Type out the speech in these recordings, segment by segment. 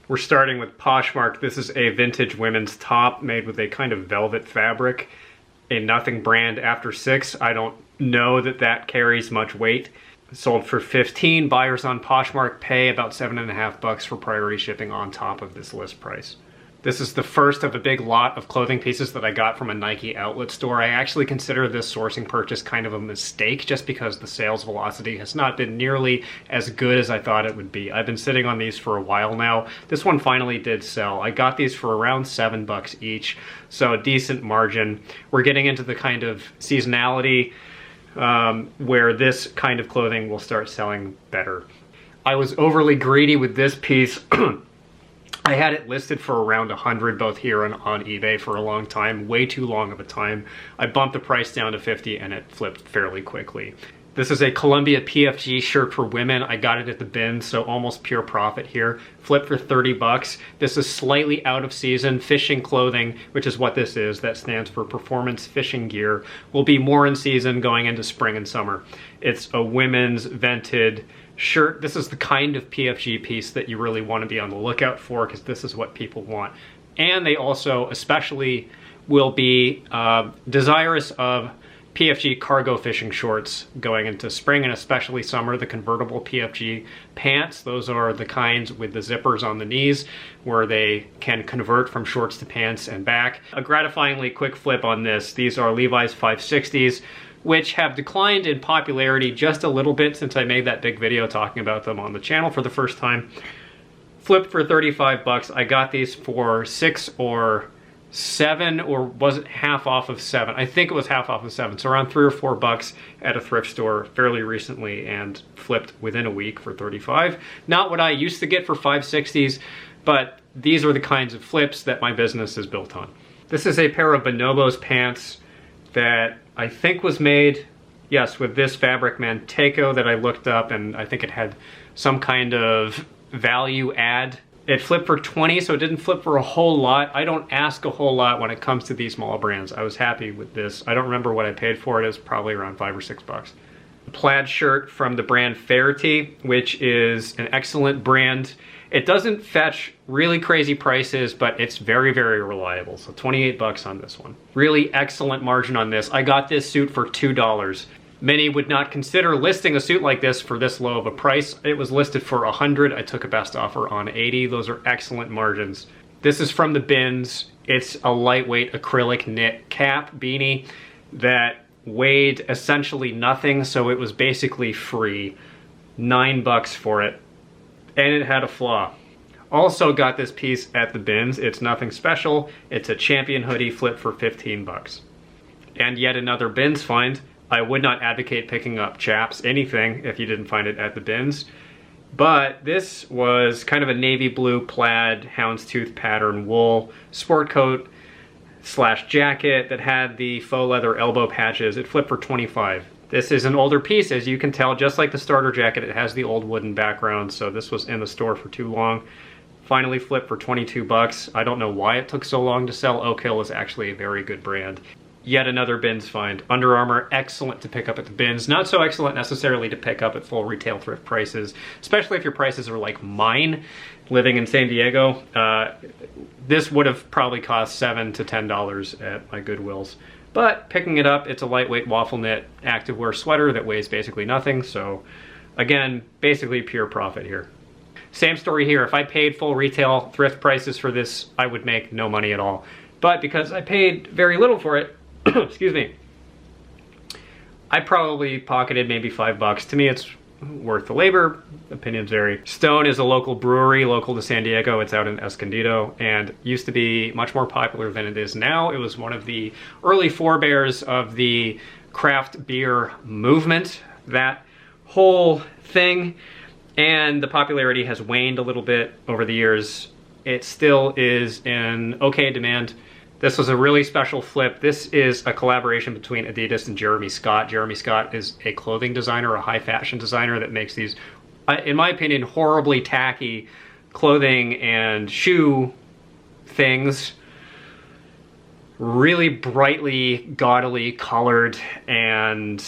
We're starting with Poshmark. This is a vintage women's top made with a kind of velvet fabric. A nothing brand after 6. I don't know that that carries much weight. Sold for 15. Buyers on Poshmark pay about $7.50 for priority shipping on top of this list price. This is the first of a big lot of clothing pieces that I got from a Nike outlet store. I actually consider this sourcing purchase kind of a mistake just because the sales velocity has not been nearly as good as I thought it would be. I've been sitting on these for a while now. This one finally did sell. I got these for around $7 each, so a decent margin. We're getting into the kind of seasonality where this kind of clothing will start selling better. I was overly greedy with this piece. I had it listed for around 100 both here and on eBay for a long time, way too long of a time. I bumped the price down to 50 and it flipped fairly quickly. This is a Columbia PFG shirt for women. I got it at the bin, so almost pure profit here. Flipped for 30 bucks. This is slightly out of season. Fishing clothing, which is what this is, that stands for performance fishing gear, will be more in season going into spring and summer. It's a women's vented shirt. This is the kind of PFG piece that you really want to be on the lookout for because this is what people want. And they also especially will be desirous of PFG cargo fishing shorts going into spring and especially summer. The convertible PFG pants, those are the kinds with the zippers on the knees where they can convert from shorts to pants and back. A gratifyingly quick flip on this. These are Levi's 560s, which have declined in popularity just a little bit since I made that big video talking about them on the channel for the first time. Flipped for 35 bucks. I got these for 6 or 7, or was it half off of 7? I think it was half off of 7, so around 3 or 4 bucks at a thrift store fairly recently and flipped within a week for 35. Not what I used to get for 560s, but these are the kinds of flips that my business is built on. This is a pair of Bonobos pants that I think was made, yes, with this fabric Manteco that I looked up, and I think it had some kind of value add. It flipped for 20, so it didn't flip for a whole lot. I don't ask a whole lot when it comes to these small brands. I was happy with this. I don't remember what I paid for it. It was probably around 5 or 6 bucks. A plaid shirt from the brand Faherty, which is an excellent brand. It doesn't fetch really crazy prices, but it's very, very reliable. So 28 bucks on this one. Really excellent margin on this. I got this suit for $2. Many would not consider listing a suit like this for this low of a price. It was listed for 100. I took a best offer on 80. Those are excellent margins. This is from the bins. It's a lightweight acrylic knit cap beanie that weighed essentially nothing, so it was basically free. 9 bucks for it. And it had a flaw. Also got this piece at the bins. It's nothing special. It's a Champion hoodie flip for 15 bucks. And yet another bins find. I would not advocate picking up chaps, anything, if you didn't find it at the bins. But this was kind of a navy blue plaid houndstooth pattern wool sport coat / jacket that had the faux leather elbow patches. It flipped for 25. This is an older piece, as you can tell. Just like the starter jacket, it has the old wooden background, so this was in the store for too long. Finally flipped for 22 bucks. I don't know why it took so long to sell. Oak Hill is actually a very good brand. Yet another bins find. Under Armour, excellent to pick up at the bins. Not so excellent necessarily to pick up at full retail thrift prices, especially if your prices are like mine, living in San Diego. This would have probably cost $7 to $10 at my Goodwills. But picking it up, it's a lightweight waffle knit activewear sweater that weighs basically nothing. So again, basically pure profit here. Same story here. If I paid full retail thrift prices for this, I would make no money at all. But because I paid very little for it, excuse me, I probably pocketed maybe 5 bucks. To me, it's worth the labor. Opinions vary. Stone is a local brewery, local to San Diego. It's out in Escondido and used to be much more popular than it is now. It was one of the early forebears of the craft beer movement, that whole thing. And the popularity has waned a little bit over the years. It still is in okay demand. This was a really special flip. This is a collaboration between Adidas and Jeremy Scott. Jeremy Scott is a clothing designer, a high fashion designer that makes these, in my opinion, horribly tacky clothing and shoe things. Really brightly, gaudily colored and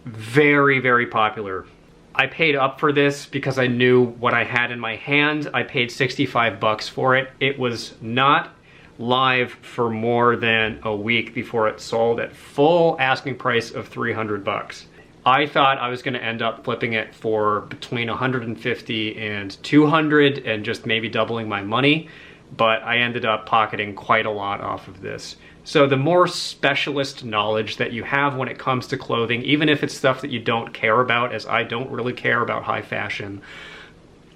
very, very popular. I paid up for this because I knew what I had in my hand. I paid 65 bucks for it. It was not live for more than a week before it sold at full asking price of 300 bucks. I thought I was going to end up flipping it for between 150 and 200 and just maybe doubling my money, but I ended up pocketing quite a lot off of this. So the more specialist knowledge that you have when it comes to clothing, even if it's stuff that you don't care about, as I don't really care about high fashion,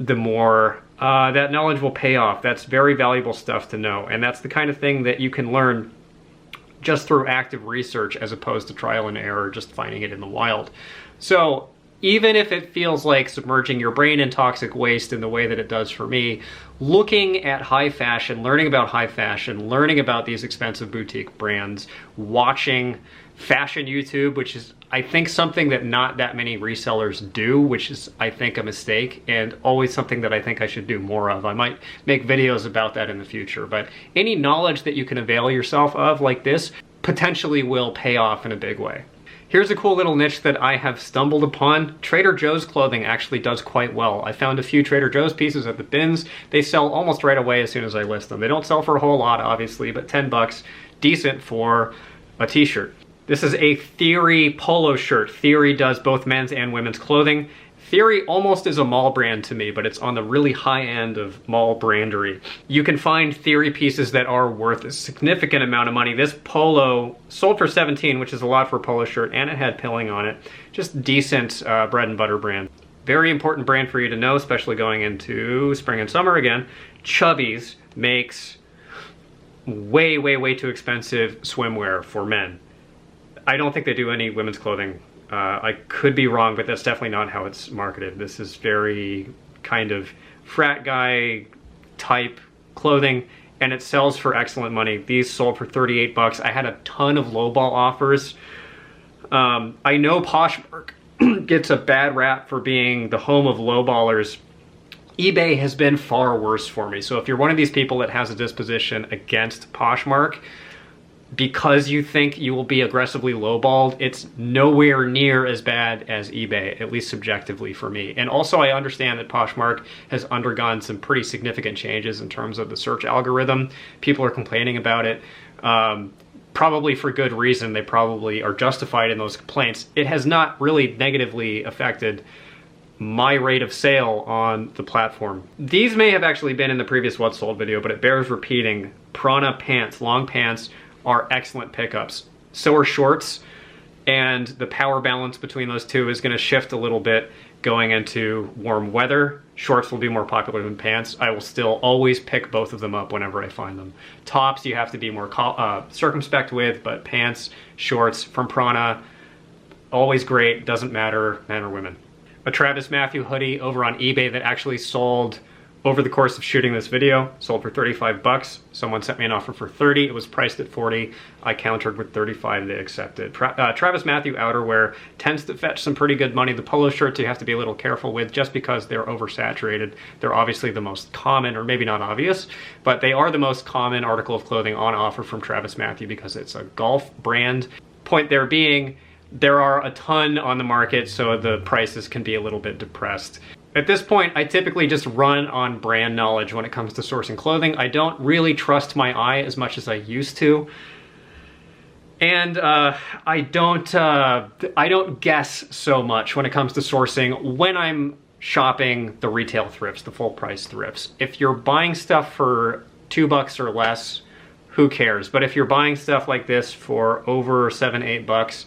the more that knowledge will pay off. That's very valuable stuff to know. And that's the kind of thing that you can learn just through active research as opposed to trial and error, just finding it in the wild. So even if it feels like submerging your brain in toxic waste in the way that it does for me, looking at high fashion, learning about high fashion, learning about these expensive boutique brands, watching fashion YouTube, which is, I think, something that not that many resellers do, which is, I think, a mistake, and always something that I think I should do more of. I might make videos about that in the future, but any knowledge that you can avail yourself of like this potentially will pay off in a big way. Here's a cool little niche that I have stumbled upon. Trader Joe's clothing actually does quite well. I found a few Trader Joe's pieces at the bins. They sell almost right away as soon as I list them. They don't sell for a whole lot, obviously, but 10 bucks, decent for a t-shirt. This is a Theory polo shirt. Theory does both men's and women's clothing. Theory almost is a mall brand to me, but it's on the really high end of mall brandery. You can find Theory pieces that are worth a significant amount of money. This polo sold for 17, which is a lot for a polo shirt, and it had pilling on it. Just decent bread and butter brand. Very important brand for you to know, especially going into spring and summer again. Chubbies makes way, way, way too expensive swimwear for men. I don't think they do any women's clothing. I could be wrong, but that's definitely not how it's marketed. This is very kind of frat guy type clothing, and it sells for excellent money. These sold for 38 bucks. I had a ton of lowball offers. I know Poshmark gets a bad rap for being the home of lowballers. eBay has been far worse for me. So if you're one of these people that has a disposition against Poshmark, because you think you will be aggressively lowballed, it's nowhere near as bad as eBay, at least subjectively for me. And also I understand that Poshmark has undergone some pretty significant changes in terms of the search algorithm. People are complaining about it, probably for good reason. They probably are justified in those complaints. It has not really negatively affected my rate of sale on the platform. These may have actually been in the previous What Sold video, but it bears repeating. Prana pants, long pants, are excellent pickups. So are shorts, and the power balance between those two is going to shift a little bit going into warm weather. Shorts will be more popular than pants. I will still always pick both of them up whenever I find them. Tops you have to be more circumspect with, but pants, shorts from Prana, always great, doesn't matter, men or women. A Travis Matthew hoodie over on eBay that actually sold over the course of shooting this video, sold for 35 bucks. Someone sent me an offer for 30. It was priced at 40. I countered with 35. They accepted. Travis Matthew outerwear tends to fetch some pretty good money. The polo shirts you have to be a little careful with just because they're oversaturated. They're obviously the most common, or maybe not obvious, but they are the most common article of clothing on offer from Travis Matthew because it's a golf brand. Point there being, there are a ton on the market, so the prices can be a little bit depressed. At this point, I typically just run on brand knowledge when it comes to sourcing clothing. I don't really trust my eye as much as I used to. And I don't guess so much when it comes to sourcing when I'm shopping the retail thrifts, the full price thrifts. If you're buying stuff for $2 or less, who cares? But if you're buying stuff like this for over $7, $8,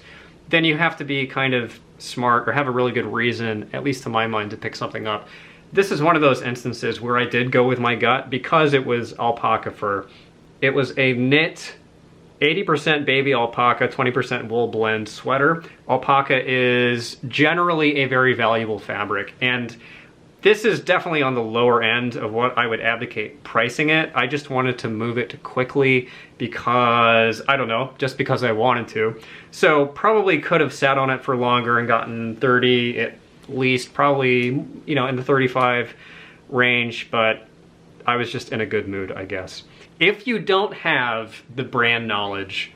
then you have to be kind of smart or have a really good reason, at least to my mind, to pick something up. This is one of those instances where I did go with my gut because it was alpaca fur. It was a knit, 80% baby alpaca, 20% wool blend sweater. Alpaca is generally a very valuable fabric, and this is definitely on the lower end of what I would advocate pricing it. I just wanted to move it quickly because, I don't know, just because I wanted to. So probably could have sat on it for longer and gotten 30 at least, probably, you know, in the 35 range, but I was just in a good mood, I guess. If you don't have the brand knowledge,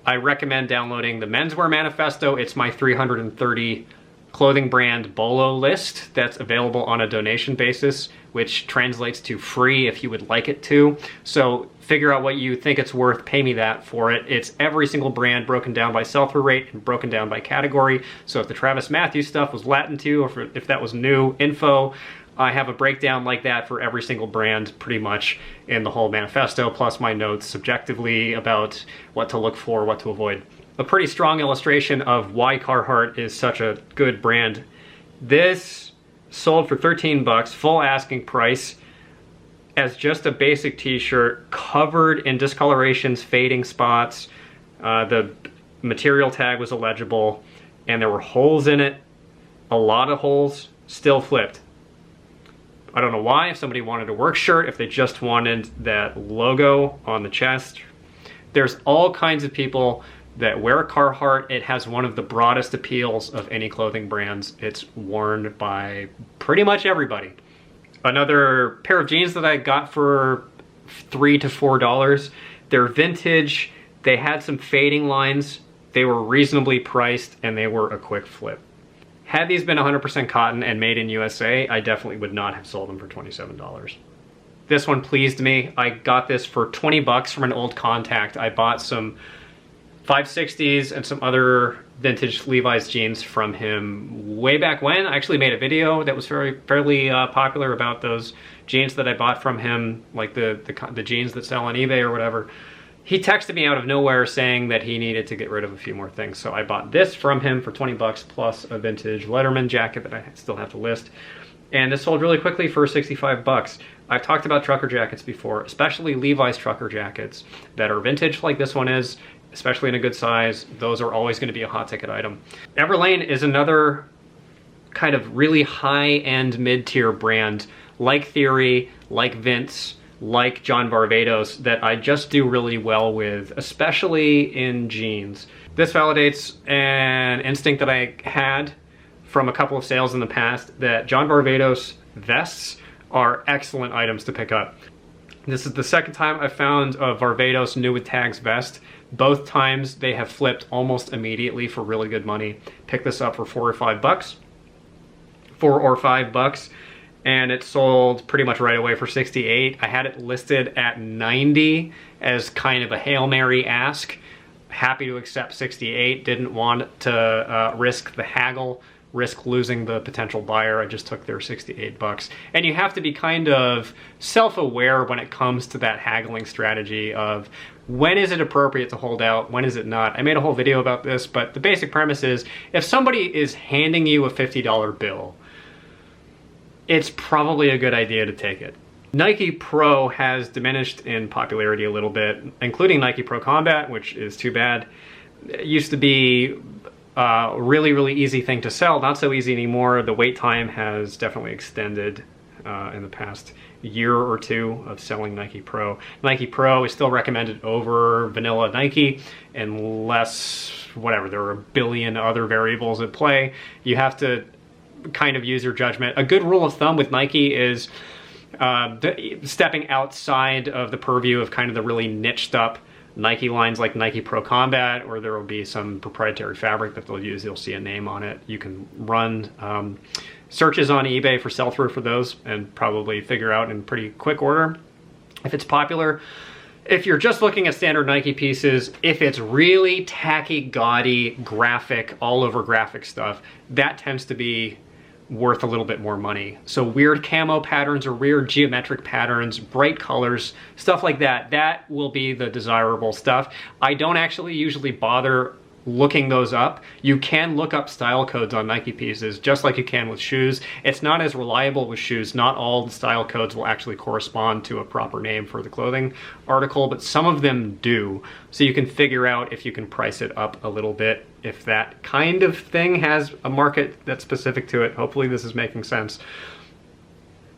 I recommend downloading the Menswear Manifesto. It's my 330 clothing brand Bolo list that's available on a donation basis, which translates to free if you would like it to. So figure out what you think it's worth, pay me that for it. It's every single brand broken down by sell-through rate and broken down by category. So if the Travis Matthews stuff was Latin to you, or if that was new info, I have a breakdown like that for every single brand pretty much in the whole manifesto, plus my notes subjectively about what to look for, what to avoid. A pretty strong illustration of why Carhartt is such a good brand. This sold for 13 bucks, full asking price, as just a basic t-shirt covered in discolorations, fading spots. The material tag was illegible and there were holes in it, a lot of holes, still flipped. I don't know why, if somebody wanted a work shirt, if they just wanted that logo on the chest. There's all kinds of people that wear a Carhartt. It has one of the broadest appeals of any clothing brands. It's worn by pretty much everybody. Another pair of jeans that I got for $3 to $4. They're vintage. They had some fading lines. They were reasonably priced and they were a quick flip. Had these been 100% cotton and made in USA, I definitely would not have sold them for $27. This one pleased me. I got this for 20 bucks from an old contact. I bought some 560s and some other vintage Levi's jeans from him way back when. I actually made a video that was fairly popular about those jeans that I bought from him, like the jeans that sell on eBay or whatever. He texted me out of nowhere saying that he needed to get rid of a few more things. So I bought this from him for 20 bucks plus a vintage Letterman jacket that I still have to list. And this sold really quickly for 65 bucks. I've talked about trucker jackets before, especially Levi's trucker jackets that are vintage like this one is, especially in a good size. Those are always going to be a hot ticket item. Everlane is another kind of really high-end mid-tier brand, like Theory, like Vince, like John Varvatos, that I just do really well with, especially in jeans. This validates an instinct that I had from a couple of sales in the past, that John Varvatos vests are excellent items to pick up. This is the second time I found a Varvatos new with tags vest. Both times they have flipped almost immediately for really good money. Picked this up for $4 or $5 bucks, and it sold pretty much right away for 68. I had it listed at 90 as kind of a Hail Mary ask. Happy to accept 68, didn't want to risk the haggle, risk losing the potential buyer. I just took their 68 bucks. And you have to be kind of self-aware when it comes to that haggling strategy of when is it appropriate to hold out, when is it not. I made a whole video about this, but the basic premise is if somebody is handing you a $50 bill, it's probably a good idea to take it. Nike Pro has diminished in popularity a little bit, including Nike Pro Combat, which is too bad. It used to be a really easy thing to sell, not so easy anymore. The wait time has definitely extended in the past year or two of selling Nike Pro. Nike Pro is still recommended over vanilla Nike unless, whatever, there are a billion other variables at play. You have to kind of use your judgment. A good rule of thumb with Nike is stepping outside of the purview of kind of the really niched up Nike lines like Nike Pro Combat, or there will be some proprietary fabric that they'll use. You'll see a name on it. You can run searches on eBay for sell-through for those and probably figure out in pretty quick order if it's popular. If you're just looking at standard Nike pieces, if it's really tacky, gaudy, graphic, all over graphic stuff, that tends to be worth a little bit more money. So weird camo patterns or weird geometric patterns, bright colors, stuff like that, that will be the desirable stuff. I don't actually usually bother looking those up. You can look up style codes on Nike pieces just like you can with shoes. It's not as reliable with shoes. Not all the style codes will actually correspond to a proper name for the clothing article, but some of them do. So you can figure out if you can price it up a little bit, if that kind of thing has a market that's specific to it. Hopefully this is making sense.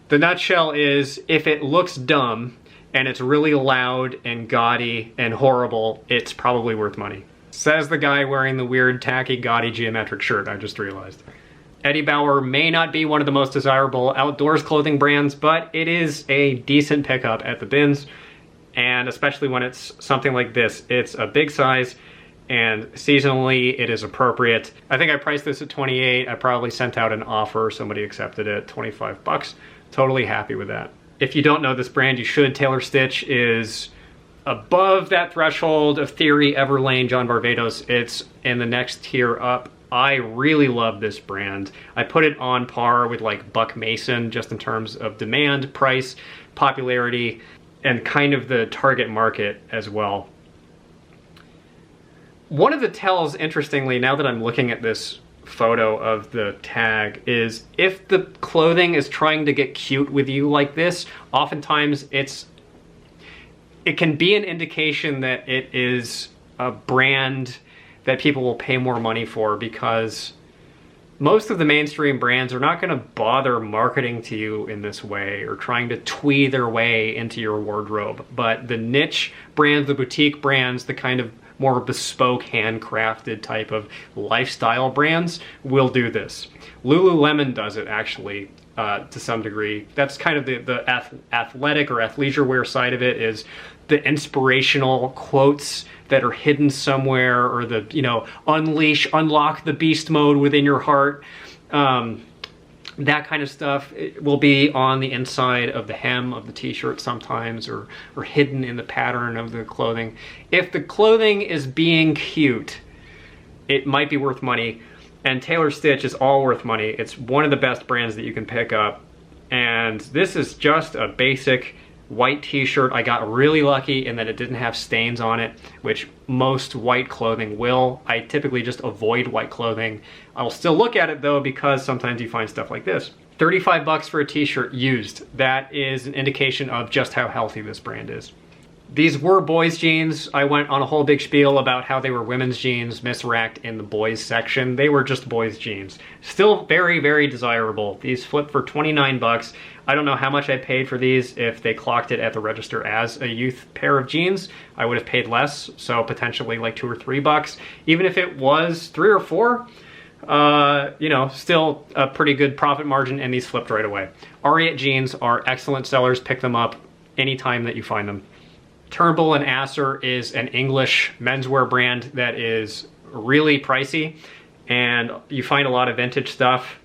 The nutshell is, if it looks dumb and it's really loud and gaudy and horrible, it's probably worth money. Says the guy wearing the weird, tacky, gaudy, geometric shirt, I just realized. Eddie Bauer may not be one of the most desirable outdoors clothing brands, but it is a decent pickup at the bins, and especially when it's something like this. It's a big size, and seasonally it is appropriate. I think I priced this at 28. I probably sent out an offer, somebody accepted it, 25 bucks. Totally happy with that. If you don't know this brand, you should. Taylor Stitch is above that threshold of Theory, Everlane, John Varvatos. It's in the next tier up. I really love this brand. I put it on par with like Buck Mason, just in terms of demand, price, popularity, and kind of the target market as well. One of the tells, interestingly, now that I'm looking at this photo of the tag, is if the clothing is trying to get cute with you like this, oftentimes it can be an indication that it is a brand that people will pay more money for, because most of the mainstream brands are not going to bother marketing to you in this way or trying to twee their way into your wardrobe. But the niche brands, the boutique brands, the kind of more bespoke, handcrafted type of lifestyle brands will do this. Lululemon does it, actually, to some degree. That's kind of the athletic or athleisure wear side of it, is the inspirational quotes that are hidden somewhere, or the, you know, unlock the beast mode within your heart. That kind of stuff will be on the inside of the hem of the t-shirt sometimes, or hidden in the pattern of the clothing. If the clothing is being cute, it might be worth money, and Taylor Stitch is all worth money. It's one of the best brands that you can pick up, and this is just a basic white t-shirt. I got really lucky in that it didn't have stains on it, which most white clothing will. I typically just avoid white clothing. I'll still look at it though, because sometimes you find stuff like this. 35 bucks for a t-shirt used. That is an indication of just how healthy this brand is. These were boys jeans. I went on a whole big spiel about how they were women's jeans, misracked in the boys section. They were just boys jeans. Still very, very desirable. These flip for 29 bucks. I don't know how much I paid for these. If they clocked it at the register as a youth pair of jeans, I would have paid less, so potentially like $2 or $3. Even if it was $3 or $4, you know, still a pretty good profit margin, and these flipped right away. Ariat jeans are excellent sellers. Pick them up anytime that you find them. Turnbull and Asser is an English menswear brand that is really pricey, and you find a lot of vintage stuff.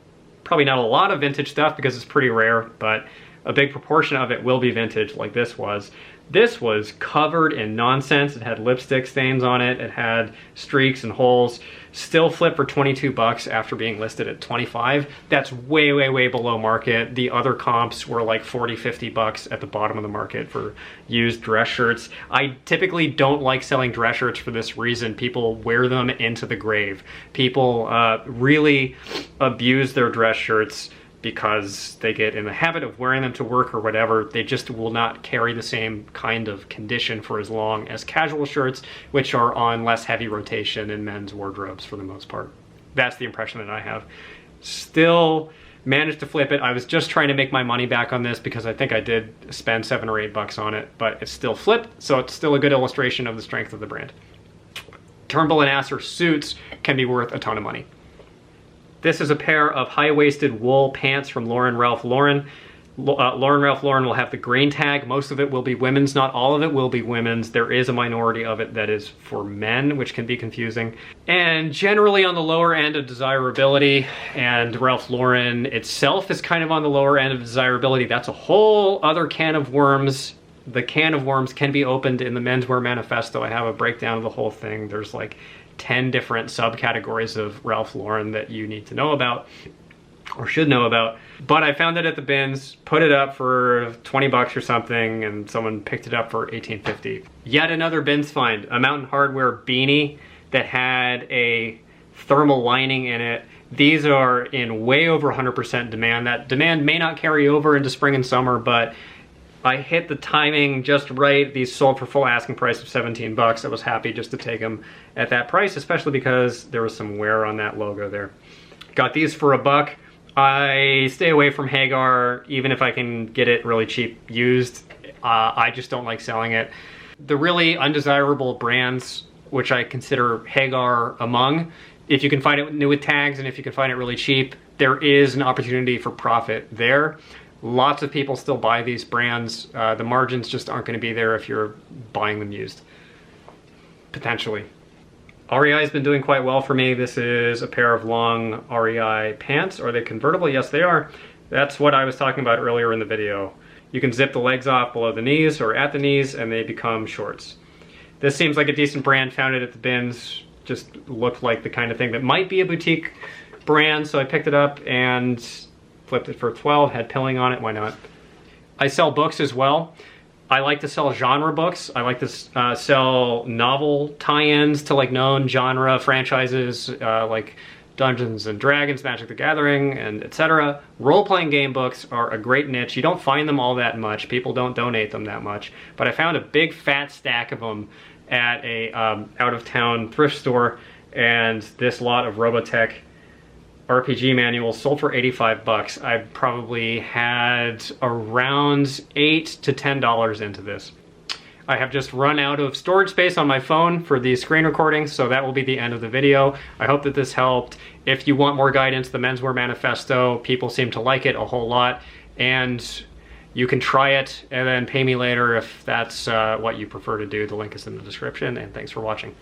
Probably not a lot of vintage stuff because it's pretty rare, but a big proportion of it will be vintage, like this was. This was covered in nonsense. It had lipstick stains on it. It had streaks and holes. Still flipped for 22 bucks after being listed at 25. That's way, way, way below market. The other comps were like 40, 50 bucks at the bottom of the market for used dress shirts. I typically don't like selling dress shirts for this reason. People wear them into the grave. People really abuse their dress shirts because they get in the habit of wearing them to work or whatever. They just will not carry the same kind of condition for as long as casual shirts, which are on less heavy rotation in men's wardrobes for the most part. That's the impression that I have. Still managed to flip it. I was just trying to make my money back on this because I think I did spend $7 or $8 on it, but it's still flipped, so it's still a good illustration of the strength of the brand. Turnbull and Asser suits can be worth a ton of money. This is a pair of high-waisted wool pants from Lauren Ralph Lauren. Lauren Ralph Lauren will have the grain tag. Most of it will be women's. Not all of it will be women's. There is a minority of it that is for men, which can be confusing. And generally on the lower end of desirability, and Ralph Lauren itself is kind of on the lower end of desirability. That's a whole other can of worms. The can of worms can be opened in the Menswear Manifesto. I have a breakdown of the whole thing. There's like 10 different subcategories of Ralph Lauren that you need to know about, or should know about. But I found it at the bins, put it up for 20 bucks or something, and someone picked it up for $18.50. Yet another bins find, a Mountain Hardwear beanie that had a thermal lining in it. These are in way over 100% demand. That demand may not carry over into spring and summer, but I hit the timing just right. These sold for full asking price of 17 bucks. I was happy just to take them at that price, especially because there was some wear on that logo there. Got these for $1. I stay away from Hagar, even if I can get it really cheap used. I just don't like selling it. The really undesirable brands, which I consider Hagar among, if you can find it new with tags and if you can find it really cheap, there is an opportunity for profit there. Lots of people still buy these brands. The margins just aren't going to be there if you're buying them used, potentially. REI has been doing quite well for me. This is a pair of long REI pants. Are they convertible? Yes, they are. That's what I was talking about earlier in the video. You can zip the legs off below the knees or at the knees and they become shorts. This seems like a decent brand, found it at the bins, just looked like the kind of thing that might be a boutique brand, so I picked it up and flipped it for $12, had pilling on it, why not? I sell books as well. I like to sell genre books. I like to sell novel tie-ins to like known genre franchises like Dungeons and Dragons, Magic the Gathering, and etc. Role-playing game books are a great niche. You don't find them all that much. People don't donate them that much. But I found a big fat stack of them at a out-of-town thrift store, and this lot of Robotech RPG manuals sold for 85 bucks. I've probably had around $8 to $10 into this. I have just run out of storage space on my phone for these screen recordings, so that will be the end of the video. I hope that this helped. If you want more guidance, the Menswear Manifesto, people seem to like it a whole lot, and you can try it and then pay me later if that's what you prefer to do. The link is in the description, and thanks for watching.